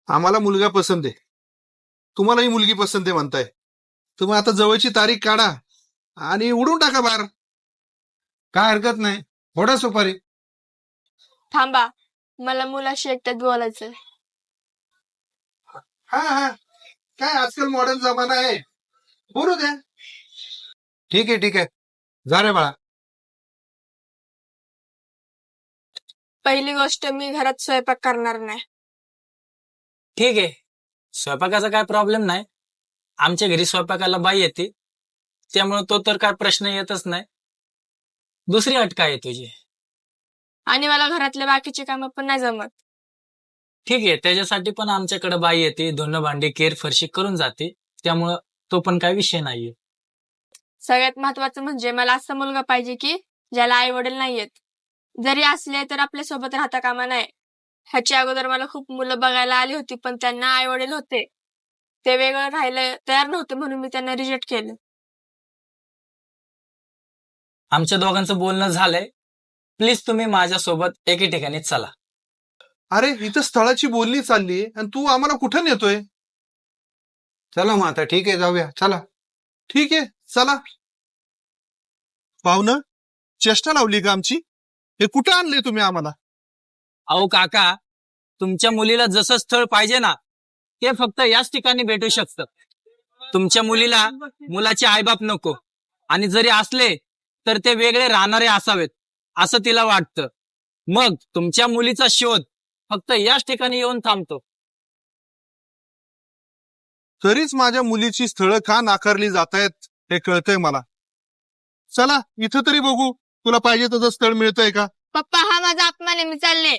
आम्हाला मुलगा पसंत आहे, तुम्हालाही मुलगी पसंत आहे म्हणताय, तुम्ही आता जवळची तारीख काढा आणि उडून टाका बाहेर. काय हरकत नाही, थोडा सुपारी. थांबा, मला मुलाशी एकट्यात बोलायचंय. हा हा, काय आजकाल मॉडर्न जमाना आहे, बोलू द्या. ठीक आहे जा रे बाळा. पहिली गोष्ट, मी घरात स्वयंपाक करणार नाही. ठीक आहे, स्वयंपाकाचा काय प्रॉब्लेम नाही. आमच्या घरी स्वयंपाकाला बाई येते, त्यामुळे तो तर काय प्रश्न येतच नाही. दुसरी अट काय आहे तुझी? आणि मला घरातले बाकीचे कामं पण नाही जमत. ठीक आहे, त्याच्यासाठी पण आमच्याकडे बाई येते, धुणं भांडी केर फरशी करून जाते, त्यामुळं तो पण काय विषय नाहीये. सगळ्यात महत्वाचं म्हणजे मला असा मुलगा पाहिजे की ज्याला आई वडील नाहीयेत. जरी असले तर आपल्या सोबत राहता कामा नाही. ह्याच्या अगोदर मला खूप मुलं बघायला आली होती, पण त्यांना आई वडील होते, ते वेगळं राहायला तयार नव्हते, म्हणून मी त्यांना रिजेक्ट केलं. आमच्या दोघांचं बोलणं झालंय, प्लीज तुम्ही माझ्यासोबत एके ठिकाणी चला. अरे इथं स्थळाची बोलणी चालली आणि तू आम्हाला कुठं नेतोय? चला मग आता, ठीक आहे जाऊया, चला. ठीक आहे चला. पाहुणं, चेष्टा लावली का आमची? हे कुठं आणले तुम्ही आम्हाला? अहो काका, तुमच्या मुलीला जसं स्थळ पाहिजे ना, ते फक्त याच ठिकाणी भेटू शकतं. तुमच्या मुलीला मुलाचे आईबाप नको, आणि जरी असले तर ते वेगळे राहणारे असावेत असं तिला वाटतं. मग तुमच्या मुलीचा शोध फक्त याच ठिकाणी येऊन थांबतो. तरीच माझ्या मुलीची स्थळं का नाकारली जातायत हे कळतंय मला. चला इथं तरी बघू, तुला पाहिजे तसं स्थळ मिळतंय का? पप्पा, हा माझा अपमान आहे, मी चालले.